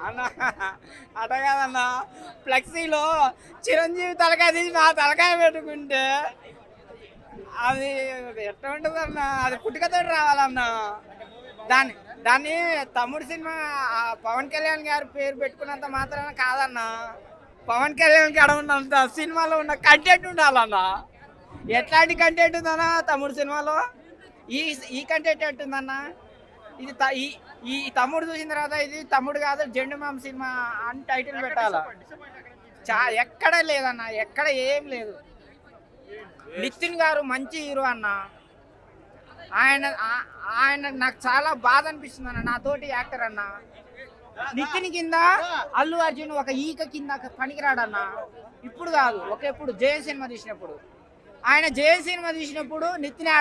అన్న అట కాదన్న, ఫ్లెక్సీలో చిరంజీవి తలకాయ తీసి నా తలకాయ పెట్టుకుంటే అది ఎట్లా ఉంటుంది అన్న, అది పుట్టుకతో రావాలన్న. దాన్ని తమ్ముడు సినిమా పవన్ కళ్యాణ్ గారి పేరు పెట్టుకున్నంత మాత్రాన కాదన్న, పవన్ కళ్యాణ్ గారు ఉన్నంత సినిమాలో ఉన్న కంటెంట్ ఉండాలన్న. ఎట్లాంటి కంటెంట్ ఉందన్న తమ్ముడు సినిమాలో? ఈ కంటెంట్ ఎట్టుందన్న? ఇది ఈ తమ్ముడు చూసిన తర్వాత ఇది తమ్ముడు కాదు జెండు మామ సినిమా అని టైటిల్ పెట్టాల. ఎక్కడ లేదన్న, ఎక్కడ ఏం లేదు. నితిన్ గారు మంచి హీరో అన్న. ఆయన నాకు చాలా బాధ అనిపిస్తుంది అన్న, నాతోటి యాక్టర్ అన్న. నితిన్ కింద అల్లు అర్జున్ ఒక ఈక కింద పనికిరాడన్న. ఇప్పుడు కాదు, ఎప్పుడు జయన్ సినిమా తీసినప్పుడు, ఆయన జయన్ సినిమా తీసినప్పుడు నితిన్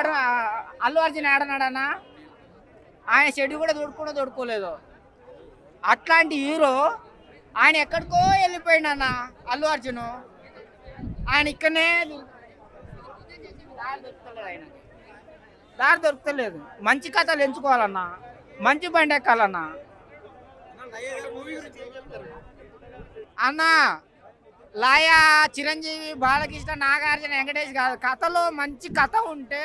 అల్లు అర్జున్ ఆడనాడన్న. ఆయన షెడ్ కూడా దొడుకోలేదు. అట్లాంటి హీరో ఆయన ఎక్కడికో వెళ్ళిపోయిండన్న అల్లు అర్జున్. ఆయన ఇక్కడనే దారి దొరుకుతలేదు. మంచి కథలు ఎంచుకోవాలన్నా, మంచి బండి ఎక్కాలన్నా. అన్న లాయా చిరంజీవి బాలకృష్ణ నాగార్జున వెంకటేష్ కాదు, కథలో మంచి కథ ఉంటే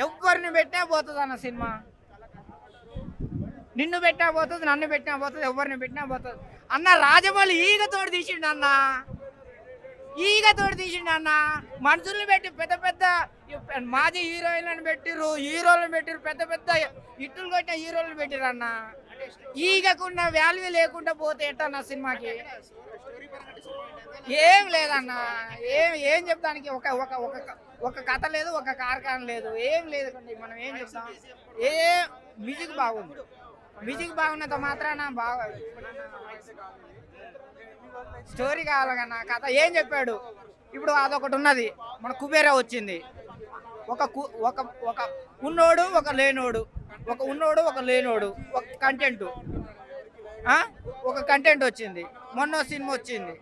ఎవరిని పెట్టినా పోతుంది అన్న సినిమా. నిన్ను పెట్టినా పోతుంది, నన్ను పెట్టినా పోతుంది, ఎవరిని పెట్టినా పోతుంది అన్న. రాజమౌళి ఈగతోడు తీసిండు అన్న, ఈగతోడు తీసిండు అన్న. మనుషుల్ని పెట్టి పెద్ద పెద్ద మాజీ హీరోయిన్లను పెట్టిర్రు, హీరోలను పెట్టిర్రు, పెద్ద పెద్ద ఇట్టులు కొట్టిన హీరోలను పెట్టిర్రు అన్న. ఈగకున్న వాల్యూ లేకుండా పోతే ఎట్టన్న సినిమాకి? ఏం లేదన్న, ఏం చెప్తానికి ఒక కథ లేదు, ఒక కార్ఖాన లేదు, ఏం లేదు. మనం ఏం చెప్తాం? మ్యూజిక్ బాగుంది, మ్యూజిక్ బాగున్నంత మాత్రాన బాగా స్టోరీ కావాలి కన్నా. కథ ఏం చెప్పాడు? ఇప్పుడు అదొకటి ఉన్నది, మన కుబేరా వచ్చింది. ఒక ఉన్నోడు ఒక లేనోడు, ఒక ఉన్నోడు ఒక లేనోడు, ఒక కంటెంట్ వచ్చింది. మొన్న సినిమా వచ్చింది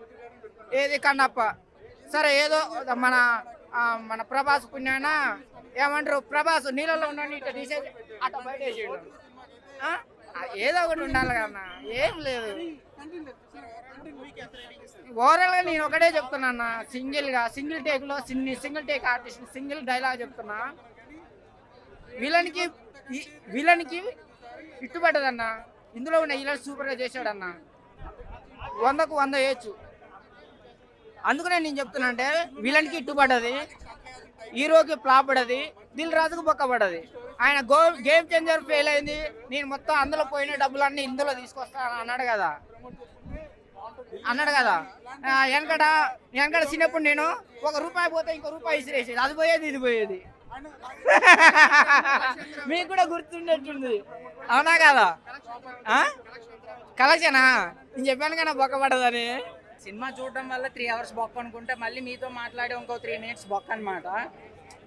ఏది కన్నప్ప. సరే ఏదో మన ప్రభాస్ పుణ్యాన ఏమంటారు, ప్రభాస్ నీళ్ళలో ఉన్నాడు ఇట్లా తీసేసి అట్ట బయట వేసేయడం. ఏదో ఒకటి ఉండాలి కన్నా, ఏం లేదు. ఓవరాల్గా నేను ఒకటే చెప్తున్నా, సింగిల్ టేక్లో single take artist single dialogue చెప్తున్నా. విలన్కి ఇట్టుపడ్డదన్న. ఇందులో ఉన్న విలన్ సూపర్గా చేశాడన్న, 100కు 100 వేయచ్చు. అందుకనే నేను చెప్తున్నా, అంటే విలన్కి ఇట్టుపడ్డది, హీరోకి ఫ్లాప్ పడ్డది, దిల్ రాజుకు బొక్క పడ్డది. ఆయన గేమ్ చేంజర్ ఫెయిల్ అయింది. నేను మొత్తం అందులో పోయిన డబ్బులన్నీ ఇందులో తీసుకొస్తాను అన్నాడు కదా. వెనకడ చిన్నప్పుడు నేను ₹1 పోతే ఇంకో రూపాయి ఇసిరేసేది, అది పోయేది ఇది పోయేది. మీకు కూడా గుర్తుండేట్టుంది, అవునా కదా? కలెక్షనా? నేను చెప్పాను కదా బొక్క పడదని. సినిమా చూడడం వల్ల 3 అవర్స్ బొక్క అనుకుంటే మళ్ళీ మీతో మాట్లాడే ఇంకో 3 మినిట్స్ బొక్క అనమాట.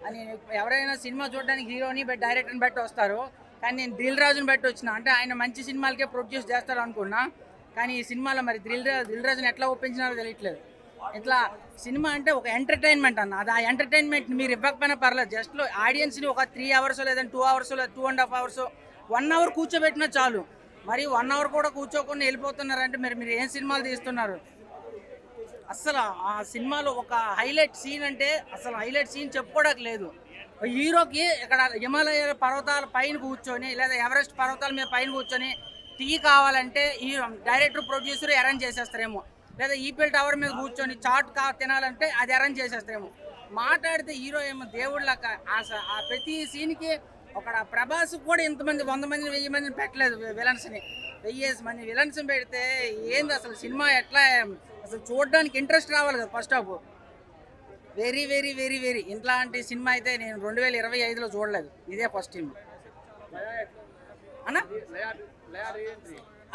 అని ఎవరైనా సినిమా చూడడానికి హీరోని డైరెక్టర్ని బట్టి వస్తారు, కానీ నేను దిల్ రాజుని బట్టి వచ్చిన. అంటే ఆయన మంచి సినిమాలకే ప్రొడ్యూస్ చేస్తారు అనుకున్నా, కానీ ఈ సినిమాలో మరి దిల్ రాజుని ఎట్లా ఒప్పించినారో తెలియట్లేదు. ఇట్లా సినిమా అంటే ఒక ఎంటర్టైన్మెంట్ అన్న, అది ఆ ఎంటర్టైన్మెంట్ మీరు ఇవ్వకపోయినా పర్లేదు. జస్ట్ ఆడియన్స్ని ఒక 3 అవర్స్ లేదంటే 2 అవర్స్ లేదా 2.5 అవర్స్ 1 అవర్ కూర్చోబెట్టినా చాలు. మరి 1 అవర్ కూడా కూర్చోకుండా వెళ్ళిపోతున్నారంటే మీరు ఏం సినిమాలు తీస్తున్నారు? అసలు ఆ సినిమాలో ఒక హైలైట్ సీన్ అంటే అసలు హైలైట్ సీన్ చెప్పుకోవడానికి లేదు. హీరోకి ఇక్కడ హిమాలయ పర్వతాల పైన కూర్చొని లేదా ఎవరెస్ట్ పర్వతాల మీద పైన కూర్చొని టీ కావాలంటే ఈ డైరెక్టర్ ప్రొడ్యూసర్ అరేంజ్ చేసేస్తారేమో, లేదా ఈఫిల్ టవర్ మీద కూర్చొని చాట్ తినాలంటే అది అరేంజ్ చేసేస్తారేమో. మాట్లాడితే హీరో ఏమో దేవుళ్ళక. ఆ ప్రతి సీన్కి ఒక ప్రభాస్ కూడా ఇంతమంది 100 మంది 1000 మందిని పెట్టలేదు విలన్స్ని. 1000 మంది విలన్స్ పెడితే ఏంది అసలు సినిమా? ఎట్లా అసలు చూడడానికి ఇంట్రెస్ట్ రావాలి కదా first half. Very very very very ఇట్లాంటి సినిమా అయితే నేను 2025లో చూడలేదు, ఇదే ఫస్ట్ టైం అన్న.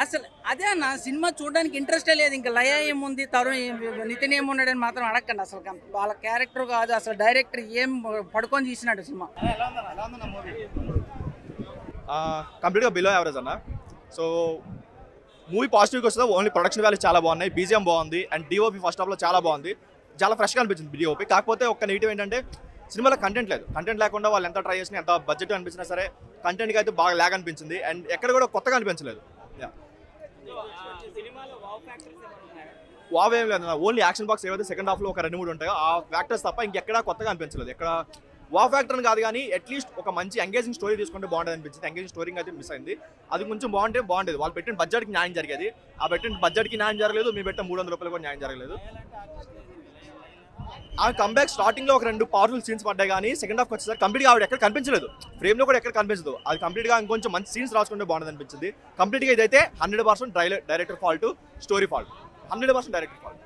అసలు అదే అన్న, సినిమా చూడడానికి ఇంట్రెస్టే లేదు. ఇంకా లయ ఏముంది, నితిన్ ఏమున్నాడని మాత్రం అడగండి. అసలు వాళ్ళ క్యారెక్టర్ కాదు, అసలు డైరెక్టర్ ఏం పడుకొని తీసినాడు సినిమా. కంప్లీట్గా బిలో యావరేజ్ అన్న. సో మూవీ పాజిటివ్గా వస్తుంది, ఓన్లీ ప్రొడక్షన్ వాల్యూ చాలా బాగున్నాయి, బీజిఎం బాగుంది, అండ్ డిఓపి ఫస్ట్ హాఫ్లో చాలా బాగుంది, చాలా ఫ్రెష్గా అనిపించింది డిఓపి. కాకపోతే ఒక్క నెగిటివ్ ఏంటంటే సినిమాలో కంటెంట్ లేదు. కంటెంట్ లేకుండా వాళ్ళు ఎంత ట్రై చేసినా, ఎంత బడ్జెట్ అనిపించినా సరే కంటెంట్కి అయితే బాగా ల్యాగ్ అనిపించింది, అండ్ ఎక్కడ కూడా కొత్తగా అనిపించలేదు. వావ్ ఏం లేదు, ఓన్లీ యాక్షన్ బాక్స్ ఏవైతే సెకండ్ హాఫ్లో ఒక 2-3 ఉంటాయో ఆ ఫ్యాక్టర్స్ తప్ప ఇంకెక్కడా కొత్తగా అనిపించలేదు. ఎక్కడ వావ్ ఫ్యాక్టర్ కాదు కానీ అట్లీస్ట్ ఒక మంచి ఎంగేజింగ్ స్టోరీ తీసుకుంటే బాగుంటుంది అనిపించింది. ఎంగేజింగ్ స్టోరీ అయితే మిస్ అయింది, అది కొంచెం బాగుండేది. వాళ్ళు పెట్టిన బడ్జెట్కి న్యాయం జరిగేది, ఆ పెట్టిన బడ్జెట్కి న్యాయం జరగలేదు, మీరు పెట్టిన 300 రూపాయలు కూడా న్యాయం జరగలేదు. ఆ కంబ్యాక్ స్టార్టింగ్లో ఒక 2 పవర్ఫుల్ సీన్స్ పడ్డాయి కానీ సెకండ్ హాఫ్ వచ్చేసరికి కంప్లీట్గా ఆవిడ ఎక్కడ కనిపించలేదు, ఫ్రేమ్లో కూడా ఎక్కడ కనిపించదు. అది కంప్లీట్గా ఇంకొంచెం మంచి సీన్స్ రాసుకుంటే బాగుంటుంది అనిపించింది. కంప్లీట్గా ఇదైతే 100% director fault, story fault, 100% director fault.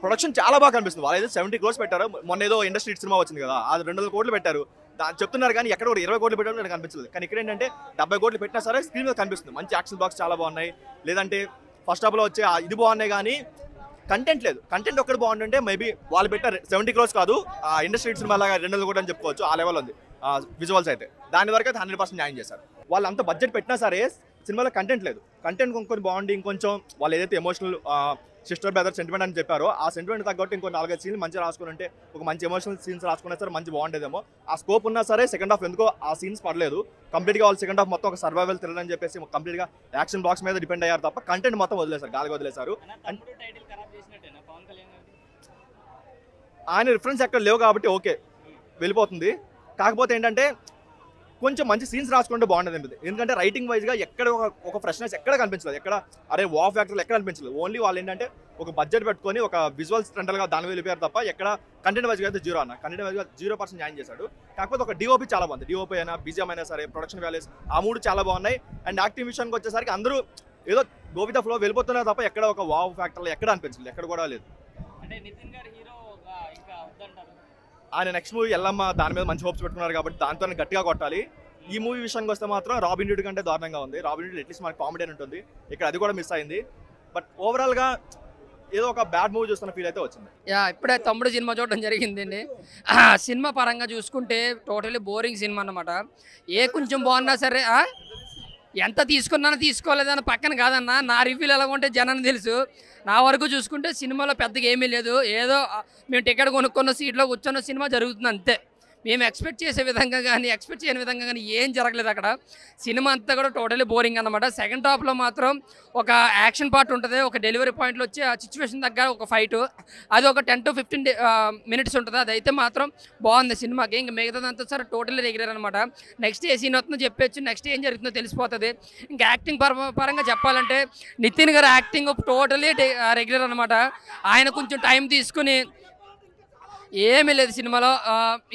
Production చాలా బాగా కనిపిస్తుంది. వాళ్ళు అయితే 70 crores పెట్టారు. మొన్న ఏదో ఇండస్ట్రీ సినిమా వచ్చింది కదా, అది 200 కోట్లు పెట్టారు చెప్తున్నారు కానీ ఎక్కడ కూడా 20 కోట్లు పెట్టారు నాకు కనిపించలేదు. కానీ ఇక్కడ ఏంటంటే 70 కోట్లు పెట్టినా సరే స్క్రీన్ మీద కనిపిస్తుంది. మంచి యాక్షన్ బాక్స్ చాలా బాగున్నాయి, లేదంటే ఫస్ట్ హాఫ్లో వచ్చే ఇది బాగున్నాయి కానీ కంటెంట్ లేదు. కంటెంట్ ఒక్కటి బాగుంటుంటే మేబీ వాళ్ళు పెట్టిన 70 crores కాదు, ఇండస్ట్రీ సినిమా లాగా 200 కోట్లు అని చెప్పుకోవచ్చు. ఆ లెవెల్ ఉంది విజువల్స్ అయితే. దాని వరకు అయితే 100% న్యాయం చేశారు. వాళ్ళు అంత బడ్జెట్ పెట్టినా సరే సినిమాలో కంటెంట్ లేదు. కంటెంట్ ఇంకొంచెం బాగుండి ఇంకొంచెం వాళ్ళు ఏదైతే ఎమోషనల్ సిస్టర్ బ్రదర్ సెంటిమెంట్ అని చెప్పారో ఆ సెంటిమెంట్ తగ్గట్టు ఇంకో 4-5 సీన్లు మంచిగా రాసుకుని ఉంటే, ఒక మంచి ఎమోషనల్ సీన్స్ రాసుకున్నా సరే మంచి బాగుండేదేమో. ఆ స్కోప్ ఉన్నా సరే సెకండ్ హాఫ్ ఎందుకో ఆ సీన్స్ పడలేదు. కంప్లీట్గా వాళ్ళు సెకండ్ హాఫ్ మొత్తం ఒక సర్వైవల్ థ్రిల్లర్ అని చెప్పేసి కంప్లీట్గా యాక్షన్ బాక్స్ మీద డిపెండ్ అయ్యారు తప్ప కంటెంట్ మొత్తం వదిలేశారు, గాలిగా వదిలేశారు. ఆయన రిఫరెన్స్ ఎక్కడ లేవు కాబట్టి ఓకే వెళ్ళిపోతుంది. కాకపోతే ఏంటంటే కొంచెం మంచి సీన్స్ రాసుకుంటే బాగుండేది అనిపిస్తుంది. ఎందుకంటే రైటింగ్ వైజ్గా ఎక్కడ ఒక ఫ్రెష్నెస్ ఎక్కడ కనిపించలేదు, ఎక్కడ అరే వావ్ ఫ్యాక్టర్లు ఎక్కడ కనిపించలేదు. ఓన్లీ వాళ్ళు ఏంటంటే ఒక బడ్జెట్ పెట్టుకొని ఒక విజువల్స్ రెంటల్గా దాని వెళ్ళిపోయారు తప్ప ఎక్కడ కంటెంట్ వైజ్గా అయితే జీరో అన్న. కంటెంట్ వైజ్గా 0% న్యాయం చేశాడు. కాకపోతే ఒక డిఓపి చాలా బాగుంది. డిఓపి అయినా బీజిఎం అయినా సరే ప్రొడక్షన్ వాల్యూస్ ఆ 3 చాలా బాగున్నాయి. అండ్ యాక్టింగ్ విషయానికి వచ్చేసరికి అందరూ ఏదో గోవిత ఫ్లో వెళ్ళిపోతున్నారు తప్ప ఎక్కడ ఒక వావ్ ఫ్యాక్టర్లు ఎక్కడ అనిపించలేదు, ఎక్కడ కూడా లేదు. ఆయన నెక్స్ట్ మూవీ ఎల్లమ్మ దాని మీద మంచి హోప్స్ పెట్టుకున్నారు కాబట్టి దాంతో గట్టిగా కొట్టాలి. ఈ మూవీ విషయానికి వస్తే మాత్రం రాబిన్ హుడ్ కంటే దారుణంగా ఉంది. రాబిన్ హుడ్ అట్లీస్ట్ మనకి కామెడీ ఉంటుంది, ఇక్కడ అది కూడా మిస్ అయింది. బట్ ఓవరాల్గా ఏదో ఒక బ్యాడ్ మూవీ చూస్తున్న ఫీల్ అయితే వచ్చింది. ఇప్పుడే తమ్ముడు సినిమా చూడడం జరిగిందండి. సినిమా పరంగా చూసుకుంటే టోటలీ బోరింగ్ సినిమా అన్నమాట. కొంచెం బాగున్నా సరే ఎంత తీసుకున్నానో తీసుకోలేదని పక్కన కాదన్నా, నా రివ్యూలు ఎలా ఉంటే జనాన్ని తెలుసు. నా వరకు చూసుకుంటే సినిమాలో పెద్దగా ఏమీ లేదు, ఏదో మేము టికెట్ కొనుక్కున్న సీట్లో కూర్చొన్న సినిమా జరుగుతుంది అంతే. మేము ఎక్స్పెక్ట్ చేసే విధంగా కానీ ఎక్స్పెక్ట్ చేయని విధంగా కానీ ఏం జరగలేదు అక్కడ. సినిమా అంతా కూడా టోటలీ బోరింగ్ అనమాట. సెకండ్ హాఫ్లో మాత్రం ఒక యాక్షన్ పార్ట్ ఉంటుంది, ఒక డెలివరీ పాయింట్లో వచ్చి ఆ సిచ్యువేషన్ దగ్గర ఒక ఫైట్, అది ఒక 10 to 15 minutes ఉంటుంది. అదైతే మాత్రం బాగుంది సినిమాకి. ఇంకా మిగతాదంతా సరే టోటలీ రెగ్యులర్ అనమాట. నెక్స్ట్ ఏ సీన్ వస్తుందో చెప్పచ్చు, నెక్స్ట్ ఏం జరుగుతుందో తెలిసిపోతుంది. ఇంకా యాక్టింగ్ పరంగా చెప్పాలంటే నితిన్ గారు యాక్టింగ్ టోటలీ రెగ్యులర్ అనమాట. ఆయన కొంచెం టైం తీసుకుని ఏమీ లేదు సినిమాలో.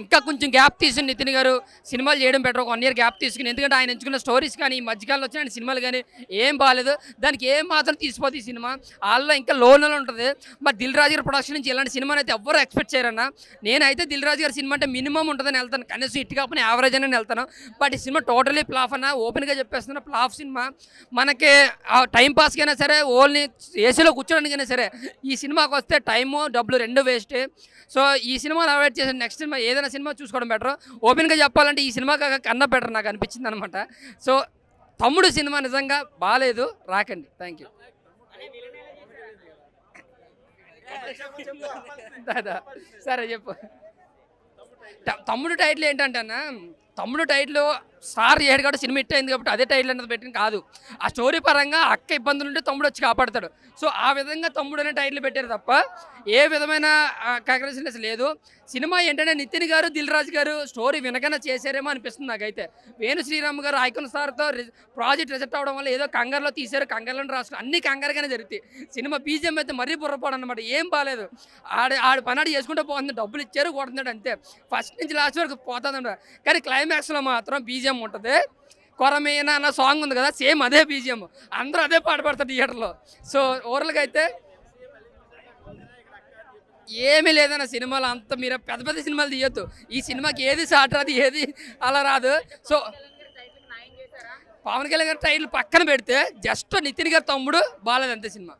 ఇంకా కొంచెం గ్యాప్ తీసుకుని నితిన్ గారు సినిమాలు చేయడం బెటర్, ఒక 1 year గ్యాప్ తీసుకుని. ఎందుకంటే ఆయన ఎంచుకున్న స్టోరీస్ కానీ ఈ మధ్యకాలంలో వచ్చిన ఆయన సినిమాలు కానీ ఏం బాగాలేదు. దానికి ఏం మాత్రం తీసిపోతుంది ఈ సినిమా, వాళ్ళలో ఇంకా లోన్లో ఉంటుంది. మరి దిల్ రాజు గారి ప్రొడక్షన్ నుంచి ఇలాంటి సినిమాని అయితే ఎవ్వరూ ఎక్స్పెక్ట్ చేయరన్నా. నేనైతే దిల్ రాజు గారి సినిమా అంటే మినిమం ఉంటుందని వెళ్తాను, కనీసం ఇటు కాకపోతే యావరేజ్ అని వెళ్తాను. బట్ ఈ సినిమా టోటలీ ఫ్లాప్ అన్న, ఓపెన్గా చెప్పేస్తున్నా ఫ్లాప్ సినిమా. మనకి టైం పాస్కి అయినా సరే, ఓన్లీ ఏసీలో కూర్చోడానికైనా సరే ఈ సినిమాకి వస్తే టైము డబ్బులు 2 వేస్ట్. సో ఈ సినిమాని అవాయిడ్ చేసి నెక్స్ట్ సినిమా ఏదైనా సినిమా చూసుకోవడం బెటర్. ఓపెన్గా చెప్పాలంటే ఈ సినిమా కన్నా బెటర్ నాకు అనిపించింది అనమాట. సో తమ్ముడు సినిమా నిజంగా బాగాలేదు, రాకండి. Thank you. సరే చెప్పు. తమ్ముడు టైటిల్ ఏంటంటే అన్న, తమ్ముడు టైటిల్ స్టార్ చేయడు కాబట్టి సినిమా హిట్ అయింది కాబట్టి అదే టైటిల్ అనేది పెట్టిన కాదు. ఆ స్టోరీ పరంగా అక్క ఇబ్బందులు ఉంటే తమ్ముడు వచ్చి కాపాడతాడు. సో ఆ విధంగా తమ్ముడు అనే టైటిల్ పెట్టారు తప్ప ఏ విధమైన కంగ్రాచులేషన్ లేదు. సినిమా ఏంటంటే నితిన్ గారు దిల్ రాజు గారు స్టోరీ వినకన్నా చేశారేమో అనిపిస్తుంది నాకైతే. వేణు శ్రీరామ్ గారు ఐకాన్ స్టార్తో ప్రాజెక్ట్ రిజెక్ట్ అవ్వడం వల్ల ఏదో కంగారులో తీశారు, కంగారులో రాసుకుని అన్ని కంగారుగానే జరుగుతాయి. సినిమా బీజిఎం అయితే మరీ బుర్రపోవడం అనమాట, ఏం బాగాలేదు. ఆడు పనాడు చేసుకుంటూ పోతుంది, డబ్బులు ఇచ్చారు కొడుతున్నాడు అంతే, ఫస్ట్ నుంచి లాస్ట్ వరకు పోతుంది. కానీ క్లైమాక్స్లో మాత్రం బీజిఎం ఉంటుంది. కొరమేనా అన్న సాంగ్ ఉంది కదా, సేమ్ అదే బీజిఎం, అందరూ అదే పాట పడతారు థియేటర్లో. సో ఓవరాల్గా అయితే ఏమీ లేదన్న సినిమాలో. అంత మీరు పెద్ద పెద్ద సినిమాలు తీయొద్దు, ఈ సినిమాకి ఏది సాట్ రాదు, ఏది అలా రాదు. సో పవన్ కళ్యాణ్ గారి టైటిల్ పక్కన పెడితే జస్ట్ నితిన్ గారి తమ్ముడు బాగాలేదు అంతే సినిమా.